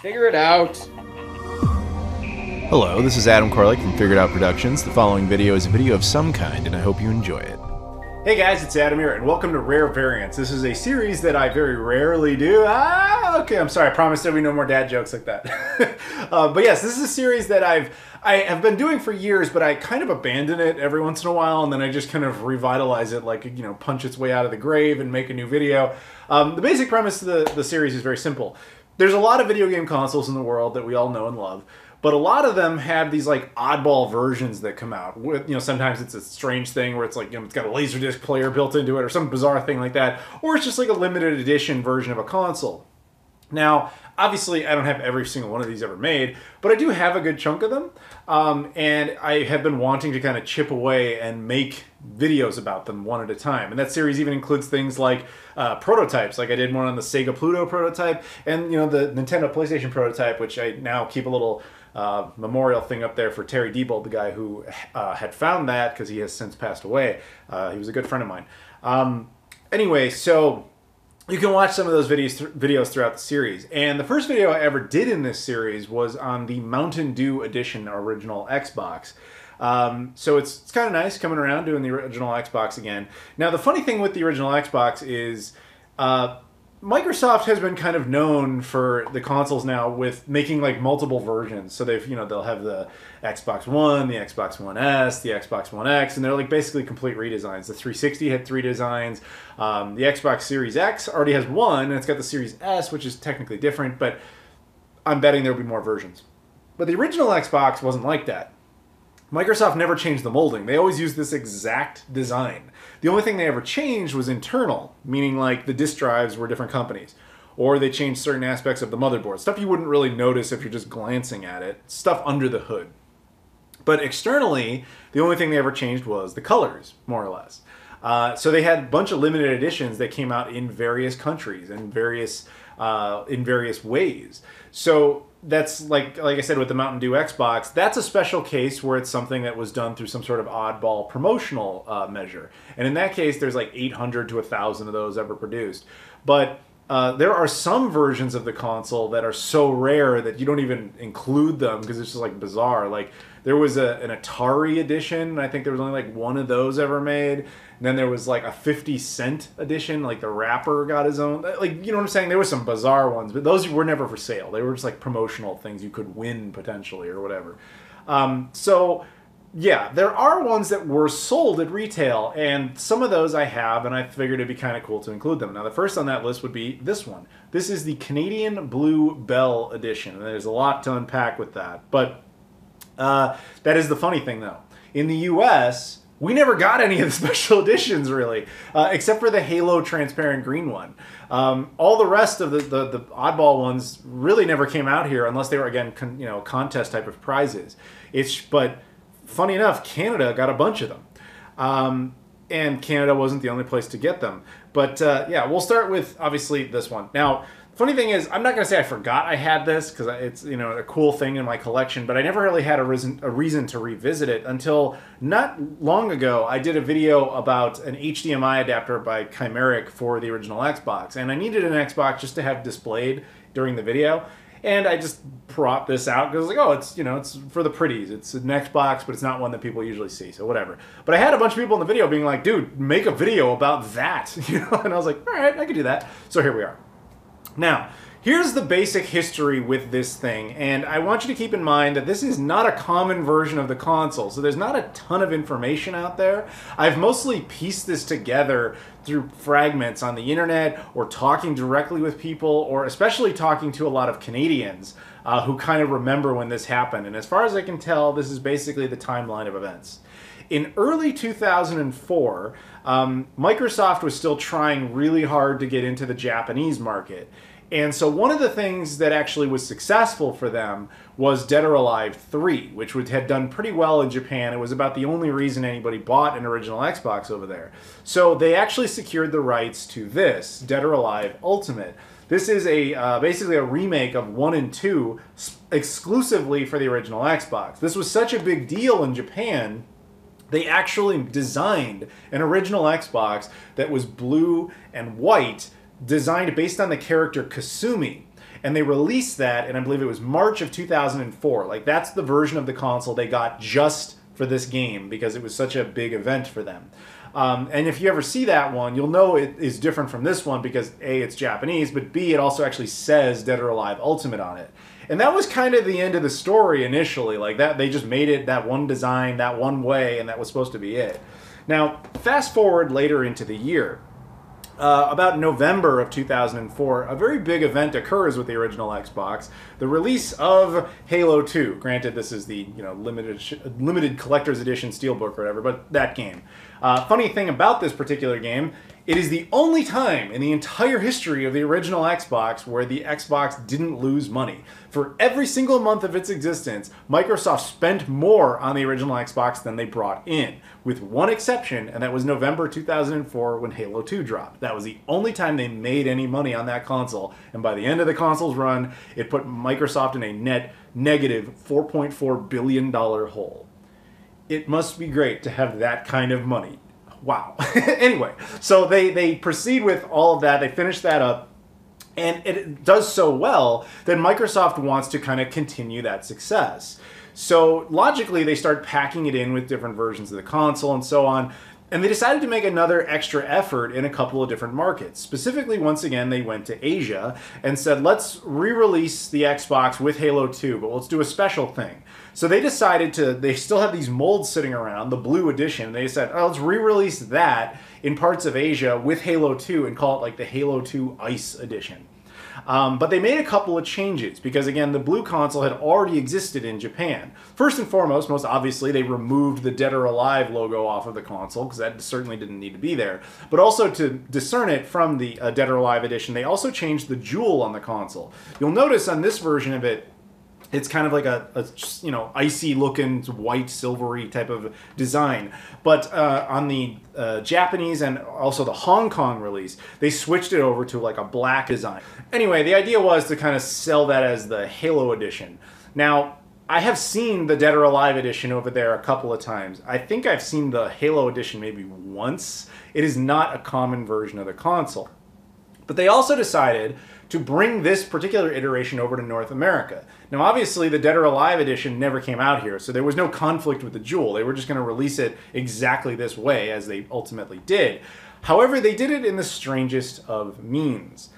Figure it out. Hello, this is Adam Koralik from Figured Out Productions. The following video is a video of some kind, and I hope you enjoy it. Hey guys, it's Adam here, and welcome to Rare Variants. This is a series that I very rarely do. Okay, I'm sorry, I promised there'd be no more dad jokes like that. But yes, this is a series that I have been doing for years, but I kind of abandon it every once in a while, and then I just kind of revitalize it, like, you know, punch its way out of the grave and make a new video. The basic premise of the series is very simple. There's a lot of video game consoles in the world that we all know and love, but a lot of them have these like oddball versions that come out with, you know, sometimes it's a strange thing where it's like, you know, it's got a Laserdisc player built into it or some bizarre thing like that, or it's just like a limited edition version of a console. Now, obviously, I don't have every single one of these ever made, but I do have a good chunk of them, and I have been wanting to kind of chip away and make videos about them one at a time. And that series even includes things like prototypes, like I did one on the Sega Pluto prototype, and you know, the Nintendo PlayStation prototype, which I now keep a little memorial thing up there for Terry Diebold, the guy who had found that, because he has since passed away. He was a good friend of mine. Anyway, so you can watch some of those videos throughout the series. And the first video I ever did in this series was on the Mountain Dew Edition original Xbox. So it's kind of nice coming around doing the original Xbox again. Now, the funny thing with the original Xbox is Microsoft has been kind of known for the consoles now with making like multiple versions. So they've, you know, they'll have the Xbox One, the Xbox One S, the Xbox One X, and they're like basically complete redesigns. The 360 had 3 designs. The Xbox Series X already has one, and it's got the Series S, which is technically different, but I'm betting there'll be more versions. But the original Xbox wasn't like that. Microsoft never changed the molding. They always used this exact design. The only thing they ever changed was internal, meaning like the disk drives were different companies. Or they changed certain aspects of the motherboard. Stuff you wouldn't really notice if you're just glancing at it. Stuff under the hood. But externally, the only thing they ever changed was the colors, more or less. So they had a bunch of limited editions that came out in various countries and in various ways. So that's like I said with the Mountain Dew Xbox, that's a special case where it's something that was done through some sort of oddball promotional measure. And in that case, there's like 800 to 1,000 of those ever produced. But there are some versions of the console that are so rare that you don't even include them because it's just like bizarre. Like there was an Atari edition. I think there was only like one of those ever made. And then there was like a 50-cent edition, like the rapper got his own. Like, you know what I'm saying? There were some bizarre ones, but those were never for sale. They were just like promotional things you could win potentially or whatever. So yeah, there are ones that were sold at retail, and some of those I have, and I figured it'd be kind of cool to include them. Now, the first on that list would be this one. This is the Canadian Blue Bell edition, and there's a lot to unpack with that. But that is the funny thing, though. In the U.S., we never got any of the special editions, really, except for the Halo transparent green one. All the rest of the oddball ones really never came out here unless they were, again, contest type of prizes. But funny enough, Canada got a bunch of them. And Canada wasn't the only place to get them. But yeah, we'll start with, obviously, this one. Now, funny thing is, I'm not going to say I forgot I had this because it's, you know, a cool thing in my collection, but I never really had a reason to revisit it until not long ago. I did a video about an HDMI adapter by Chimeric for the original Xbox, and I needed an Xbox just to have displayed during the video. And I just brought this out because I was like, oh, it's, you know, it's for the pretties. It's an Xbox, but it's not one that people usually see, so whatever. But I had a bunch of people in the video being like, dude, make a video about that, you know? And I was like, all right, I could do that. So here we are. Now, here's the basic history with this thing, and I want you to keep in mind that this is not a common version of the console, so there's not a ton of information out there. I've mostly pieced this together through fragments on the internet, or talking directly with people, or especially talking to a lot of Canadians who kind of remember when this happened. And as far as I can tell, this is basically the timeline of events. In early 2004, Microsoft was still trying really hard to get into the Japanese market. And so one of the things that actually was successful for them was Dead or Alive 3, which had done pretty well in Japan. It was about the only reason anybody bought an original Xbox over there. So they actually secured the rights to this, Dead or Alive Ultimate. This is basically a remake of 1 and 2 exclusively for the original Xbox. This was such a big deal in Japan, they actually designed an original Xbox that was blue and white, designed based on the character Kasumi. and they released that, and I believe it was March of 2004. Like, that's the version of the console they got just for this game because it was such a big event for them. And if you ever see that one, you'll know it is different from this one because A, it's Japanese, but B, it also actually says Dead or Alive Ultimate on it. And that was kind of the end of the story initially. Like, that they just made it that one design, that one way, and that was supposed to be it. Now, fast forward later into the year. About November of 2004, a very big event occurs with the original Xbox, the release of Halo 2. Granted, this is the limited collector's edition steelbook or whatever, but that game. Funny thing about this particular game, it is the only time in the entire history of the original Xbox where the Xbox didn't lose money. For every single month of its existence, Microsoft spent more on the original Xbox than they brought in, with one exception, and that was November 2004 when Halo 2 dropped. That was the only time they made any money on that console, and by the end of the console's run, it put Microsoft in a net negative $4.4 billion hole. It must be great to have that kind of money. Wow. Anyway, so they proceed with all of that. They finish that up. And it does so well that Microsoft wants to kind of continue that success. So logically, they start packing it in with different versions of the console and so on. And they decided to make another extra effort in a couple of different markets. Specifically, once again, they went to Asia and said, let's re-release the Xbox with Halo 2, but let's do a special thing. So they decided they still have these molds sitting around, the blue edition. They said, oh, let's re-release that in parts of Asia with Halo 2 and call it like the Halo 2 Ice Edition. But they made a couple of changes because, again, the blue console had already existed in Japan. First and foremost, most obviously, they removed the Dead or Alive logo off of the console because that certainly didn't need to be there. But also to discern it from the Dead or Alive edition, they also changed the jewel on the console. You'll notice on this version of it, it's kind of like a icy looking white silvery type of design. But on the Japanese and also the Hong Kong release, they switched it over to like a black design. Anyway, the idea was to kind of sell that as the Halo edition. Now, I have seen the Dead or Alive edition over there a couple of times. I think I've seen the Halo edition maybe once. It is not a common version of the console. But they also decided to bring this particular iteration over to North America. Now, obviously, the Dead or Alive edition never came out here, so there was no conflict with the jewel. They were just going to release it exactly this way, as they ultimately did. However, they did it in the strangest of means.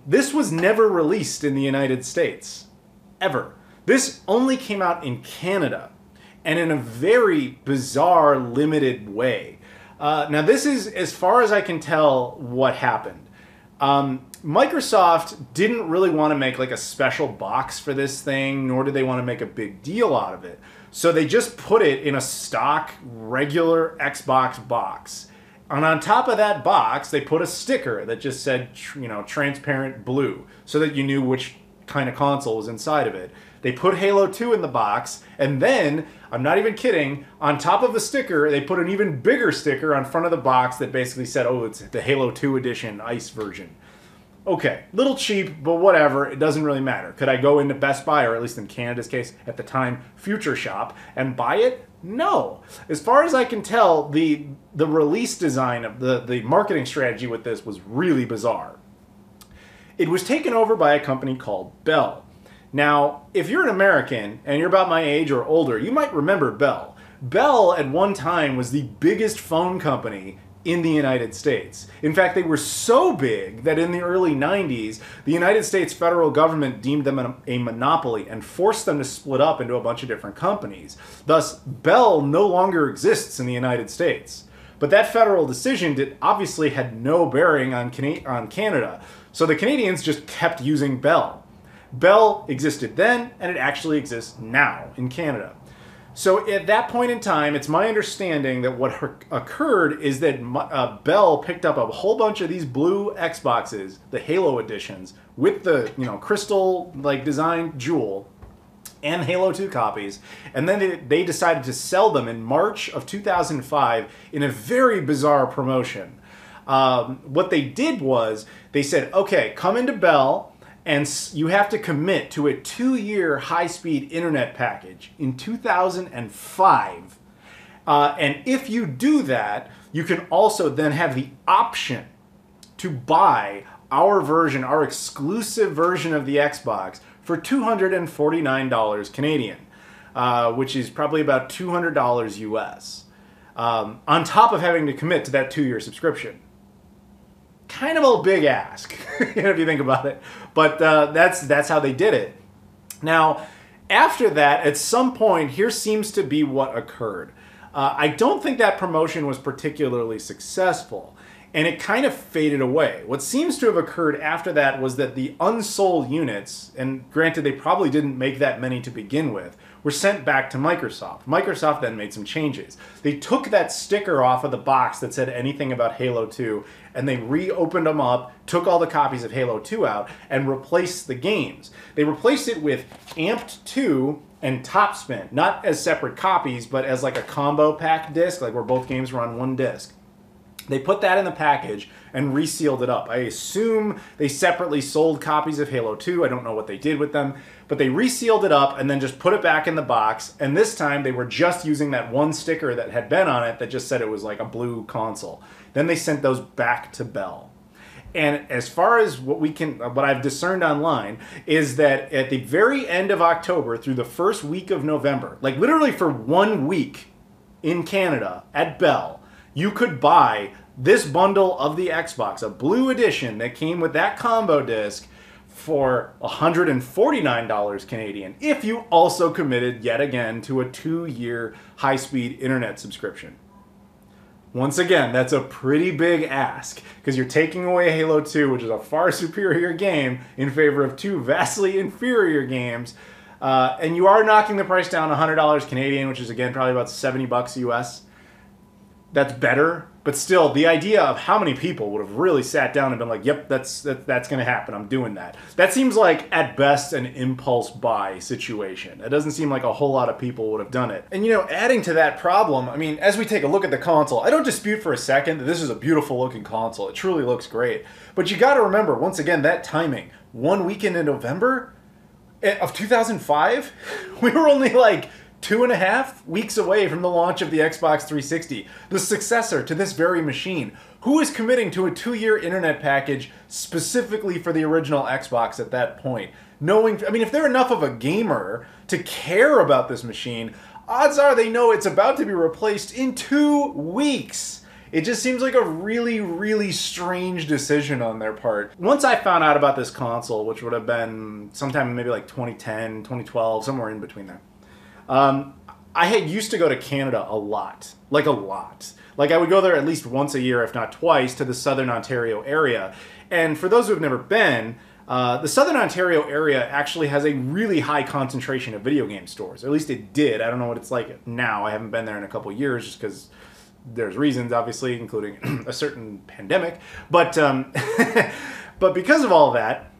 This was never released in the United States, ever. This only came out in Canada, and in a very bizarre, limited way. Now, this is, as far as I can tell, what happened. Microsoft didn't really want to make like a special box for this thing, nor did they want to make a big deal out of it. So they just put it in a stock, regular Xbox box. And on top of that box, they put a sticker that just said, transparent blue, so that you knew which kind of console was inside of it. They put Halo 2 in the box, and then, I'm not even kidding, on top of the sticker, they put an even bigger sticker on front of the box that basically said, oh, it's the Halo 2 edition Ice version. Okay, little cheap, but whatever, it doesn't really matter. Could I go into Best Buy, or at least in Canada's case, at the time, Future Shop, and buy it? No. As far as I can tell, the release design of the marketing strategy with this was really bizarre. It was taken over by a company called Bell. Now, if you're an American and you're about my age or older, you might remember Bell. Bell at one time was the biggest phone company in the United States. In fact, they were so big that in the early 90s, the United States federal government deemed them a monopoly and forced them to split up into a bunch of different companies. Thus, Bell no longer exists in the United States. But that federal decision obviously had no bearing on Canada. So the Canadians just kept using Bell. Bell existed then, and it actually exists now in Canada. So at that point in time, it's my understanding that what occurred is that Bell picked up a whole bunch of these blue Xboxes, the Halo editions, with the crystal-like designed jewel, and Halo 2 copies, and then they decided to sell them in March of 2005 in a very bizarre promotion. What they did was, they said, okay, come into Bell, and you have to commit to a 2-year high-speed internet package in 2005. And if you do that, you can also then have the option to buy our version, our exclusive version of the Xbox for $249 Canadian, which is probably about $200 US, on top of having to commit to that 2-year subscription. Kind of a big ask, if you think about it. But that's how they did it. Now, after that, at some point, here seems to be what occurred. I don't think that promotion was particularly successful, and it kind of faded away. What seems to have occurred after that was that the unsold units, and granted they probably didn't make that many to begin with, were sent back to Microsoft. Microsoft then made some changes. They took that sticker off of the box that said anything about Halo 2, and they reopened them up, took all the copies of Halo 2 out, and replaced the games. They replaced it with Amped 2 and Topspin, not as separate copies, but as like a combo pack disc, like where both games were on one disc. They put that in the package and resealed it up. I assume they separately sold copies of Halo 2. I don't know what they did with them, but they resealed it up and then just put it back in the box. And this time they were just using that one sticker that had been on it that just said it was like a blue console. Then they sent those back to Bell. And as far as what I've discerned online is that at the very end of October through the first week of November, like literally for 1 week in Canada at Bell, you could buy this bundle of the Xbox, a blue edition that came with that combo disc, for $149 Canadian if you also committed yet again to a 2-year high-speed internet subscription. Once again, that's a pretty big ask because you're taking away Halo 2, which is a far superior game, in favor of 2 vastly inferior games, and you are knocking the price down $100 Canadian, which is again probably about $70 US. That's better, but still, the idea of how many people would have really sat down and been like, yep, that's going to happen, I'm doing that. That seems like, at best, an impulse buy situation. It doesn't seem like a whole lot of people would have done it. And, adding to that problem, I mean, as we take a look at the console, I don't dispute for a second that this is a beautiful looking console. It truly looks great. But you got to remember, once again, that timing. 1 weekend in November of 2005, we were only like 2.5 weeks away from the launch of the Xbox 360, the successor to this very machine. Who is committing to a 2-year internet package specifically for the original Xbox at that point? If they're enough of a gamer to care about this machine, odds are they know it's about to be replaced in 2 weeks. It just seems like a really, really strange decision on their part. Once I found out about this console, which would have been sometime maybe like 2010, 2012, somewhere in between there, I had used to go to Canada a lot. Like I would go there at least once a year, if not twice, to the Southern Ontario area. And for those who have never been, the Southern Ontario area actually has a really high concentration of video game stores. Or at least it did. I don't know what it's like now. I haven't been there in a couple of years just because there's reasons, obviously, including a certain pandemic. But, but because of all that,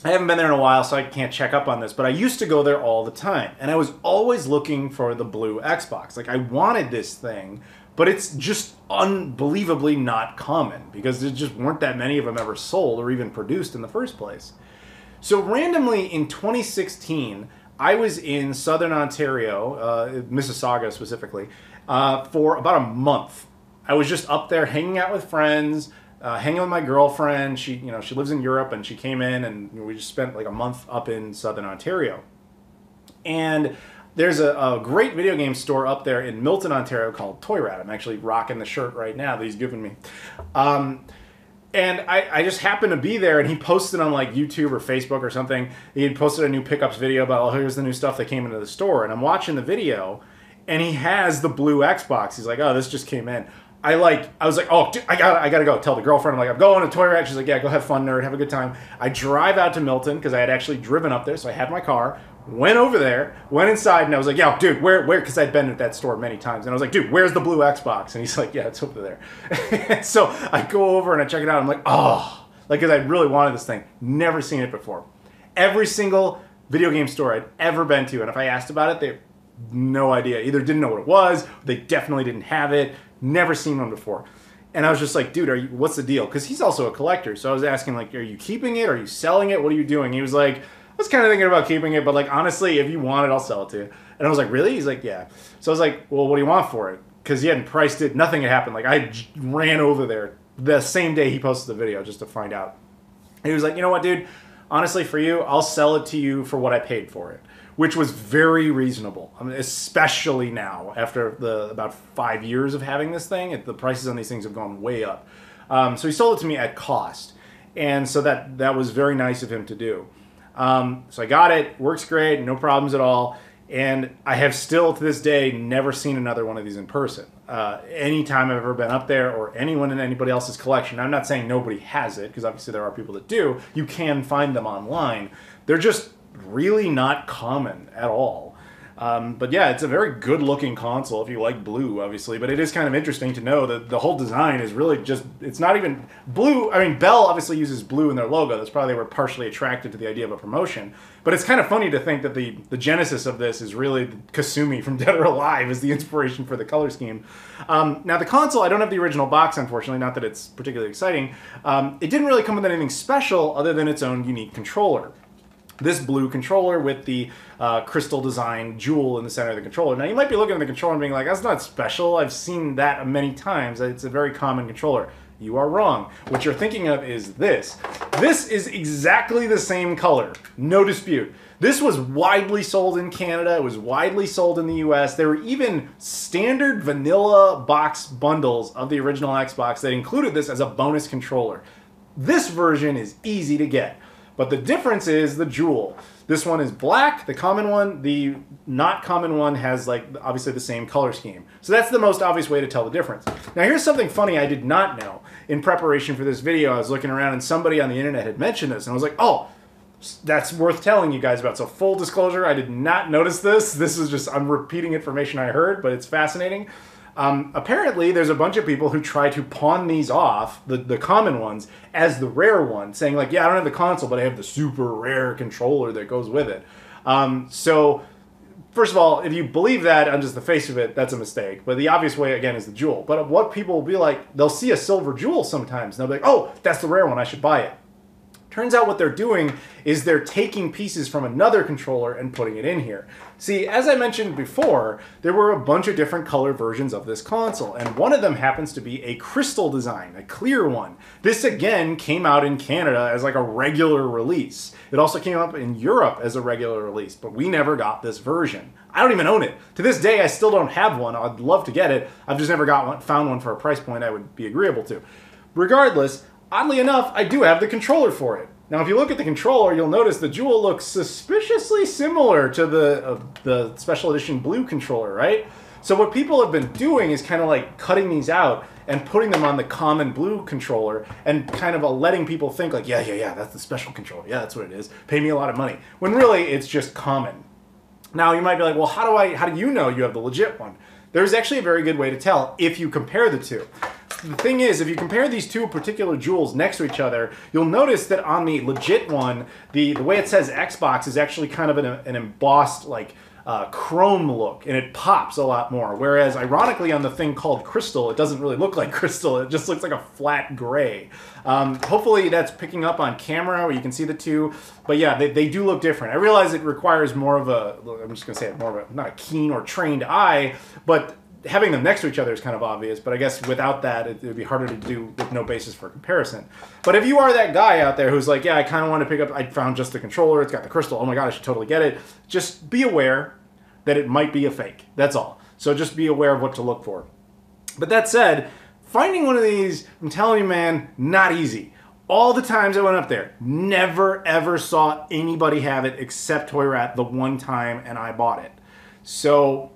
I haven't been there in a while, so I can't check up on this, but I used to go there all the time, and I was always looking for the blue Xbox. Like, I wanted this thing, but it's just unbelievably not common, because there just weren't that many of them ever sold or even produced in the first place. So randomly, in 2016, I was in Southern Ontario, Mississauga specifically, for about a month. I was just up there hanging out with friends, hanging with my girlfriend. She lives in Europe, and she came in, and we just spent like a month up in Southern Ontario. And there's a great video game store up there in Milton, Ontario called Toy Rat. I'm actually rocking the shirt right now that he's given me. And I just happened to be there, and he posted on like YouTube or Facebook or something. He had posted a new pickups video about, oh, here's the new stuff that came into the store. And I'm watching the video, and he has the blue Xbox. He's like, oh, this just came in. I was like, oh, dude, I gotta go tell the girlfriend. I'm like, I'm going to Toy Rat. She's like, yeah, go have fun, nerd. Have a good time. I drive out to Milton because I had actually driven up there, so I had my car. Went over there, went inside, and I was like, yeah, dude, where? Because I'd been at that store many times. And I was like, dude, where's the blue Xbox? And he's like, yeah, it's over there. So I go over and I check it out. I'm like, oh, because I really wanted this thing. Never seen it before. Every single video game store I'd ever been to, and if I asked about it, they no idea. Either didn't know what it was, or they definitely didn't have it. Never seen one before. And I was just like, dude, what's the deal? Because he's also a collector. So I was asking, like, are you keeping it? Are you selling it? What are you doing? He was like, I was kind of thinking about keeping it, but like, honestly, if you want it, I'll sell it to you. And I was like, really? He's like, yeah. So I was like, well, what do you want for it? Because he hadn't priced it. Nothing had happened. Like, I ran over there the same day he posted the video just to find out. He was like, you know what, dude? Honestly, for you, I'll sell it to you for what I paid for it, which was very reasonable. I mean, especially now, after about 5 years of having this thing, the prices on these things have gone way up. So he sold it to me at cost, and so that was very nice of him to do. So I got it, works great, no problems at all, and I have still, to this day, never seen another one of these in person. Anytime I've ever been up there, or anyone in anybody else's collection, I'm not saying nobody has it, because obviously there are people that do, you can find them online. They're just really not common at all. But yeah, it's a very good looking console if you like blue, obviously, but it is kind of interesting to know that the whole design is really just, it's not even blue. I mean, Bell obviously uses blue in their logo. That's probably they were partially attracted to the idea of a promotion, but it's kind of funny to think that the genesis of this is really Kasumi from Dead or Alive is the inspiration for the color scheme. Now the console, I don't have the original box, unfortunately, not that it's particularly exciting. It didn't really come with anything special other than its own unique controller. This blue controller with the crystal design jewel in the center of the controller. Now you might be looking at the controller and being like, that's not special. I've seen that many times. It's a very common controller. You are wrong. What you're thinking of is this. This is exactly the same color. No dispute. This was widely sold in Canada. It was widely sold in the US. There were even standard vanilla box bundles of the original Xbox that included this as a bonus controller. This version is easy to get. But the difference is the jewel. This one is black, the common one. The not common one has, like, obviously the same color scheme. So that's the most obvious way to tell the difference. Now here's something funny I did not know. In preparation for this video, I was looking around and somebody on the internet had mentioned this, and I was like, oh, that's worth telling you guys about. So full disclosure, I did not notice this. This is just, I'm repeating information I heard, but it's fascinating. Apparently, there's a bunch of people who try to pawn these off, the common ones, as the rare one, saying like, yeah, I don't have the console, but I have the super rare controller that goes with it. So, first of all, if you believe that on just the face of it, that's a mistake. But the obvious way, again, is the jewel. But what people will be like, they'll see a silver jewel sometimes, and they'll be like, oh, that's the rare one, I should buy it. Turns out what they're doing is they're taking pieces from another controller and putting it in here. See, as I mentioned before, there were a bunch of different color versions of this console, and one of them happens to be a crystal design, a clear one. This, again, came out in Canada as like a regular release. It also came up in Europe as a regular release, but we never got this version. I don't even own it. To this day, I still don't have one. I'd love to get it. I've just never found one for a price point I would be agreeable to. Regardless, oddly enough, I do have the controller for it. Now, if you look at the controller, you'll notice the jewel looks suspiciously similar to the Special Edition blue controller, right? So what people have been doing is kind of like cutting these out and putting them on the common blue controller and kind of letting people think like, yeah, that's the special controller. Yeah, that's what it is. Pay me a lot of money. When really, it's just common. Now, you might be like, well, how do you know you have the legit one? There's actually a very good way to tell if you compare the two. The thing is, if you compare these two particular jewels next to each other, you'll notice that on the legit one, the way it says Xbox is actually kind of an embossed, like, chrome look, and it pops a lot more. Whereas, ironically, on the thing called Crystal, it doesn't really look like crystal. It just looks like a flat gray. Hopefully, that's picking up on camera where you can see the two. But yeah, they do look different. I realize it requires more of a, I'm just going to say it, more of a, not a keen or trained eye, but having them next to each other is kind of obvious, but I guess without that, it would be harder to do with no basis for comparison. But if you are that guy out there who's like, yeah, I kind of want to pick up, I found just the controller, it's got the crystal, oh my god, I should totally get it, just be aware that it might be a fake. That's all. So just be aware of what to look for. But that said, finding one of these, I'm telling you, man, not easy. All the times I went up there, never ever saw anybody have it except Toy Rat the one time, and I bought it. So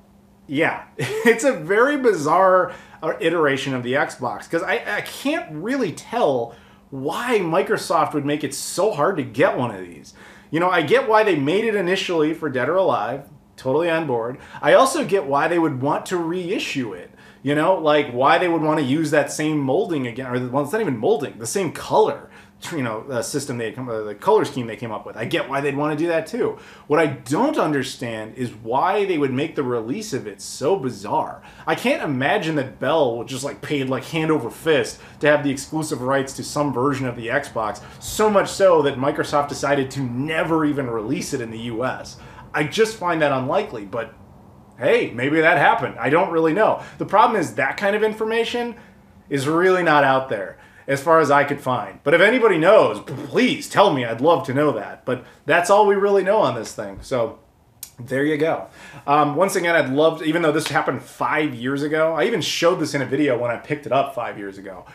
yeah, it's a very bizarre iteration of the Xbox, because I can't really tell why Microsoft would make it so hard to get one of these. You know, I get why they made it initially for Dead or Alive, totally on board. I also get why they would want to reissue it. You know, like why they would want to use that same molding again, or well, it's not even molding, the same color. You know, system the color scheme they came up with. I get why they'd want to do that too. What I don't understand is why they would make the release of it so bizarre. I can't imagine that Bell would just like paid like hand over fist to have the exclusive rights to some version of the Xbox, so much so that Microsoft decided to never even release it in the US. I just find that unlikely, but hey, maybe that happened. I don't really know. The problem is that kind of information is really not out there. as far as I could find. But if anybody knows, please tell me. I'd love to know that. But that's all we really know on this thing. So there you go. Once again, I'd love to, even though this happened 5 years ago, I even showed this in a video when I picked it up 5 years ago.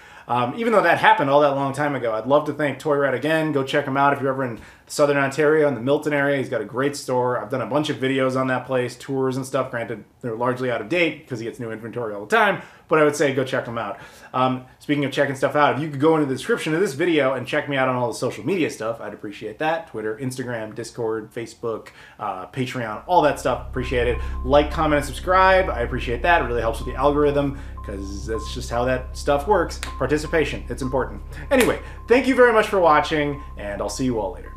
Even though that happened all that long time ago, I'd love to thank Toy Rat again. Go check him out if you're ever in Southern Ontario, in the Milton area. He's got a great store. I've done a bunch of videos on that place, tours and stuff. Granted, they're largely out of date because he gets new inventory all the time, but I would say go check him out. Speaking of checking stuff out, if you could go into the description of this video and check me out on all the social media stuff, I'd appreciate that. Twitter, Instagram, Discord, Facebook, Patreon, all that stuff. Appreciate it. Like, comment, and subscribe. I appreciate that. It really helps with the algorithm because that's just how that stuff works. Participation, it's important. Anyway, thank you very much for watching, and I'll see you all later.